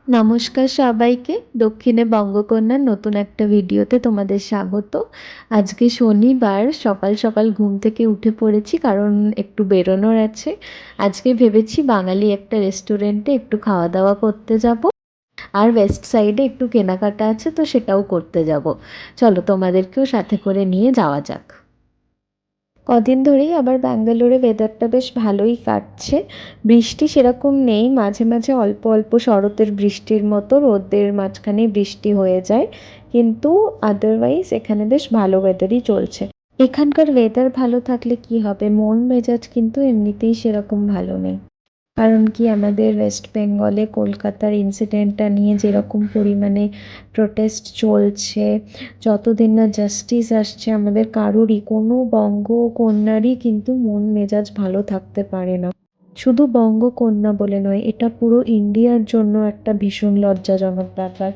নমস্কার সবাইকে। দক্ষিণে বঙ্গকন্যার নতুন একটা ভিডিওতে তোমাদের স্বাগত। আজকে শনিবার, সকাল সকাল ঘুম থেকে উঠে পড়েছি কারণ একটু বেরোনোর আছে। আজকে ভেবেছি বাঙালি একটা রেস্টুরেন্টে একটু খাওয়া দাওয়া করতে যাব, আর ওয়েস্ট সাইডে একটু কেনাকাটা আছে, তো সেটাও করতে যাব। চলো তোমাদেরকেও সাথে করে নিয়ে যাওয়া যাক। কদিন ধরেই আবার ব্যাঙ্গালোরে ওয়েদারটা বেশ ভালোই কাটছে। বৃষ্টি সেরকম নেই, মাঝে মাঝে অল্প অল্প শরতের বৃষ্টির মতো রোদের মাঝখানে বৃষ্টি হয়ে যায়, কিন্তু আদারওয়াইজ এখানে বেশ ভালো ওয়েদারই চলছে। এখানকার ওয়েদার ভালো থাকলে কি হবে, মন মেজাজ কিন্তু এমনিতেই সেরকম ভালো নেই। কারণ কি, আমাদের ওয়েস্ট বেঙ্গলে কলকাতার ইনসিডেন্টটা নিয়ে যেরকম পরিমাণে প্রোটেস্ট চলছে, যতদিন না জাস্টিস আসছে আমাদের কারোরই, কোনো বঙ্গকন্যারই কিন্তু মন মেজাজ ভালো থাকতে পারে না। শুধু বঙ্গকন্যা বলে নয়, এটা পুরো ইন্ডিয়ার জন্য একটা ভীষণ লজ্জাজনক ব্যাপার।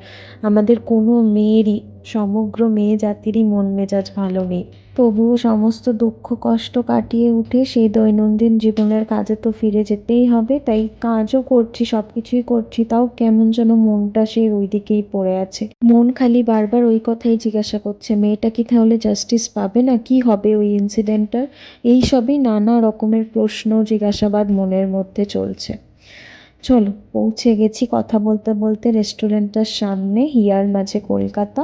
আমাদের কোনো মেয়েরই, সমগ্র মেয়ে জাতিরই মন মেজাজ ভালো নেই। তবুও সমস্ত দুঃখ কষ্ট কাটিয়ে উঠে সেই দৈনন্দিন জীবনের কাজে তো ফিরে যেতেই হবে, তাই কাজও করছি, সব কিছুই করছি, তাও কেমন যেন মনটা সেই ওই দিকেই পড়ে আছে। মন খালি বারবার ওই কথাই জিজ্ঞাসা করছে, মেয়েটা কি তাহলে জাস্টিস পাবে না, কি হবে ওই ইনসিডেন্টটার। এইসবই নানা রকমের প্রশ্ন জিজ্ঞাসাবাদ মনের মধ্যে চলছে। চলো, পৌঁছে গেছি কথা বলতে বলতে রেস্টুরেন্টটার সামনে, হিয়ার মাঝে কলকাতা।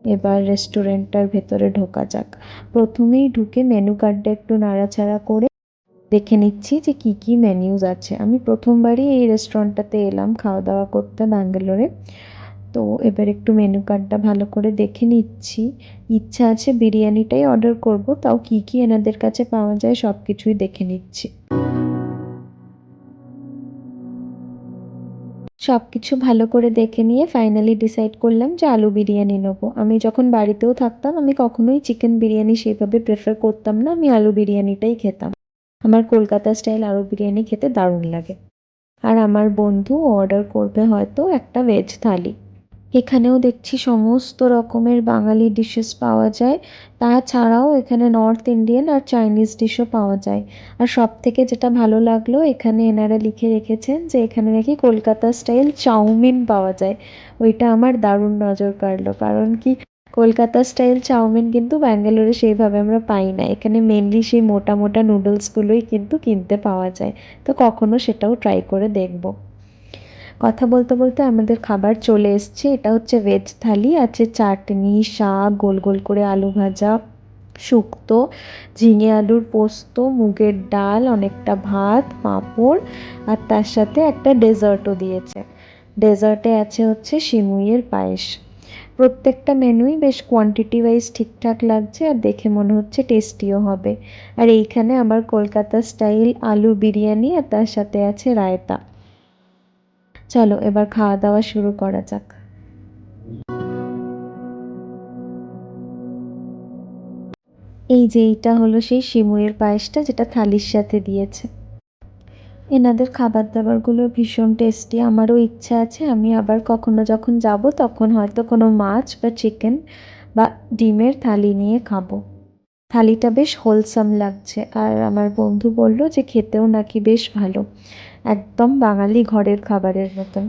এবার রেস্টুরেন্টটার ভেতরে ঢোকা যাক। প্রথমেই ঢুকে মেনু কার্ডটা একটু নাড়াচাড়া করে দেখে নিচ্ছি যে কি কি মেনিউজ আছে। আমি প্রথমবারই এই রেস্টুরেন্টটাতে এলাম খাওয়া দাওয়া করতে ব্যাঙ্গালোরে, তো এবার একটু মেনু কার্ডটা ভালো করে দেখে নিচ্ছি। ইচ্ছা আছে বিরিয়ানিটাই অর্ডার করব, তাও কি কি এনাদের কাছে পাওয়া যায় সব কিছুই দেখে নিচ্ছি। সব কিছু ভালো করে দেখে নিয়ে ফাইনালি ডিসাইড করলাম যে আলু বিরিয়ানি নেবো। আমি যখন বাড়িতেও থাকতাম আমি কখনোই চিকেন বিরিয়ানি সেভাবে প্রেফার করতাম না, আমি আলু বিরিয়ানিটাই খেতাম। আমার কলকাতা স্টাইল আলু বিরিয়ানি খেতে দারুণ লাগে। আর আমার বন্ধু অর্ডার করবে হয়তো একটা ভেজ থালি। এখানেও দেখছি সমস্ত রকমের বাঙালি ডিশেস পাওয়া যায়, তাছাড়াও এখানে নর্থ ইন্ডিয়ান আর চাইনিজ ডিশও পাওয়া যায়। আর সব থেকে যেটা ভালো লাগলো, এখানে এনারা লিখে রেখেছেন যে এখানে নাকি কলকাতা স্টাইল চাউমিন পাওয়া যায়। ওইটা আমার দারুণ নজর কাড়লো, কারণ কি, কলকাতা স্টাইল চাউমিন কিন্তু ব্যাঙ্গালোরে সেইভাবে আমরা পাই না। এখানে মেনলি সেই মোটা মোটা নুডলসগুলোই কিন্তু কিনতে পাওয়া যায়, তো কখনো সেটাও ট্রাই করে দেখবো। কথা বলতে বলতে আমাদের খাবার চলে এসছে। এটা হচ্ছে ভেজ থালি, আছে চাটনি, শাক, গোল গোল করে আলু ভাজা, শুক্তো, ঝিঙে আলুর পোস্ত, মুগের ডাল, অনেকটা ভাত, পাঁপড়, আর তার সাথে একটা ডেজার্টও দিয়েছে। ডেজার্টে আছে হচ্ছে সিমুইয়ের পায়েস। প্রত্যেকটা মেনুই বেশ কোয়ান্টিটি ওয়াইজ ঠিকঠাক লাগছে, আর দেখে মনে হচ্ছে টেস্টিও হবে। আর এইখানে আমার কলকাতা স্টাইল আলু বিরিয়ানি, আর তার সাথে আছে রায়তা। চলো এবার খাওয়া দাওয়া শুরু করা যাক। এই যে এইটা হলো সেই সিমুইয়ের পায়েসটা যেটা থালির সাথে দিয়েছে। এনাদের খাবার দাবারগুলো ভীষণ টেস্টি। আমারও ইচ্ছা আছে আমি আবার কখনো যখন যাব তখন হয়তো কোনো মাছ বা চিকেন বা ডিমের থালি নিয়ে খাবো। থালিটা বেশ হোলসাম লাগছে, আর আমার বন্ধু বলল যে খেতেও নাকি বেশ ভালো, একদম বাঙালি ঘরের খাবারের মতন।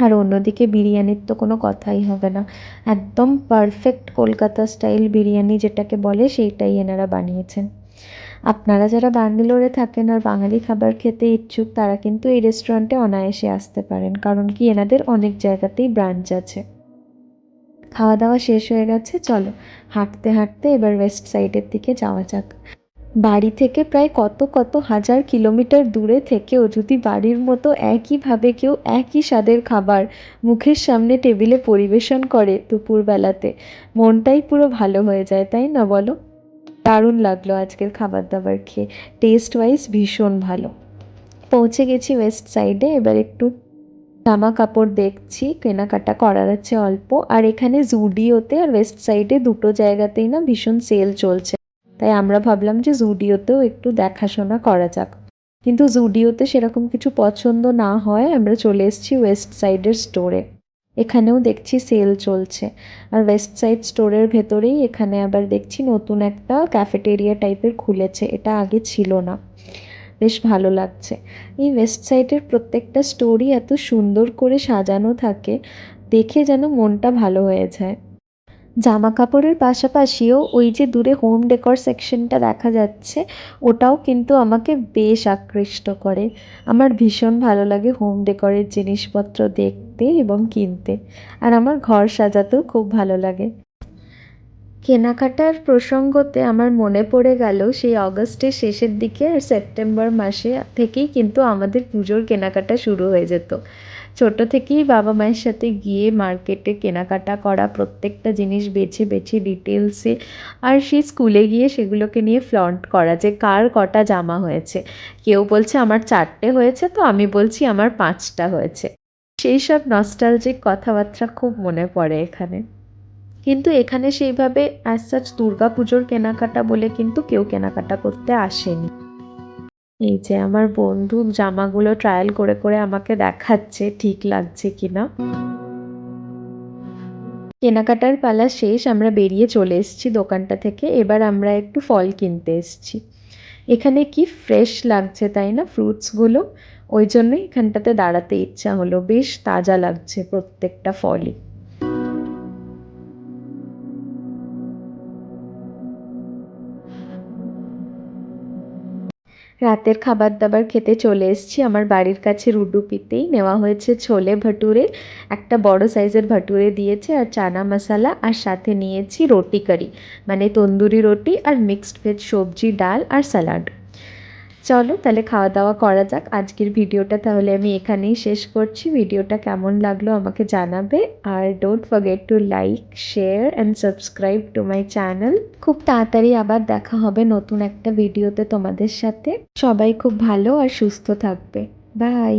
আর অন্যদিকে বিরিয়ানির তো কোনো কথাই হবে না, একদম পারফেক্ট কলকাতা স্টাইল বিরিয়ানি যেটাকে বলে সেইটাই এনারা বানিয়েছেন। আপনারা যারা ব্যাঙ্গালোরে থাকেন আর বাঙালি খাবার খেতে ইচ্ছুক, তারা কিন্তু এই রেস্টুরেন্টে অনায়াসে আসতে পারেন, কারণ কি এনাদের অনেক জায়গাতেই ব্রাঞ্চ আছে। খাওয়া দাওয়া শেষ হয়ে গেছে, চলো হাঁটতে হাঁটতে এবার ওয়েস্ট সাইডের দিকে যাওয়া যাক। বাড়ি থেকে প্রায় কত কত হাজার কিলোমিটার দূরে থেকেও যদি বাড়ির মতো একইভাবে কেউ একই স্বাদের খাবার মুখের সামনে টেবিলে পরিবেশন করে দুপুরবেলাতে, মনটাই পুরো ভালো হয়ে যায়, তাই না বলো? দারুণ লাগলো আজকের খাবার দাবার খেয়ে, টেস্ট ওয়াইজ ভীষণ ভালো। পৌঁছে গেছি ওয়েস্ট সাইডে, এবার একটু জামা কাপড় দেখছি, কেনাকাটা করার আছে অল্প। আর এখানে জুডিওতে আর ওয়েস্ট সাইডে দুটো জায়গাতেই না ভীষণ সেল চলছে, তাই আমরা ভাবলাম যে জুডিওতেও একটু দেখাশোনা করা যাক। কিন্তু জুডিওতে সেরকম কিছু পছন্দ না হয় আমরা চলে এসেছি ওয়েস্ট সাইডের স্টোরে। এখানেও দেখছি সেল চলছে। আর ওয়েস্ট সাইড স্টোরের ভেতরেই এখানে আবার দেখছি নতুন একটা ক্যাফেটেরিয়া টাইপের খুলেছে, এটা আগে ছিল না। বেশ ভালো লাগছে। এই ওয়েস্ট সাইডের প্রত্যেকটা স্টোরি এত সুন্দর করে সাজানো থাকে, দেখে যেন মনটা ভালো হয়ে যায়। জামা কাপড়ের পাশাপাশিও ওই যে দূরে হোম ডেকর সেকশনটা দেখা যাচ্ছে, ওটাও কিন্তু আমাকে বেশ আকৃষ্ট করে। আমার ভীষণ ভালো লাগে হোম ডেকরের জিনিসপত্র দেখতে এবং কিনতে, আর আমার ঘর সাজাতেও খুব ভালো লাগে। কেনাকাটার প্রসঙ্গতে আমার মনে পড়ে গেল সেই অগস্টের শেষের দিকে আর সেপ্টেম্বর মাসে থেকেই কিন্তু আমাদের পুজোর কেনাকাটা শুরু হয়ে যেত। ছোট থেকেই বাবা মায়ের সাথে গিয়ে মার্কেটে কেনাকাটা করা, প্রত্যেকটা জিনিস বেছে বেছে ডিটেলসে, আর সেই স্কুলে গিয়ে সেগুলোকে নিয়ে ফ্লন্ট করা যে কার কটা জামা হয়েছে। কেউ বলছে আমার 4টে হয়েছে, তো আমি বলছি আমার 5টা হয়েছে। সেই সব নস্টালজিক কথাবার্তা খুব মনে পড়ে এখানে। কিন্তু এখানে সেইভাবে অ্যাজ সাচ দুর্গা পুজোর কেনাকাটা বলে কিন্তু কেউ কেনাকাটা করতে আসেনি। এই যে আমার বন্ধু জামাগুলো ট্রায়াল করে করে আমাকে দেখাচ্ছে ঠিক লাগছে কিনা। কেনাকাটার পালা শেষ, আমরা বেরিয়ে চলে এসেছি দোকানটা থেকে। এবার আমরা একটু ফল কিনতে এসেছি। এখানে কি ফ্রেশ লাগছে তাই না ফ্রুটসগুলো, ওই জন্যই এখানটাতে দাঁড়াতে ইচ্ছা হলো। বেশ তাজা লাগছে প্রত্যেকটা ফলই। রাতের খাবার দাবার খেতে চলে এসেছি। আমার বাড়ির কাছে রুডুপিতেই নেওয়া হয়েছে ছোলে ভাটুরে, একটা বড় সাইজের ভাটুরে দিয়েছে, আর চানা মশালা, আর সাথে নিয়েছি রুটি কারি, মানে তন্দুরি রুটি আর মিক্সড ভেজ সবজি, ডাল আর স্যালাড। চলো তাহলে খাওয়া দাওয়া করা যাক। আজকের ভিডিওটা তাহলে আমি এখানেই শেষ করছি। ভিডিওটা কেমন লাগলো আমাকে জানাবে, আর don't forget to like, share and subscribe to my channel. খুব তাড়াতাড়ি আবার দেখা হবে নতুন একটা ভিডিওতে তোমাদের সাথে। সবাই খুব ভালো আর সুস্থ থাকবে। বাই।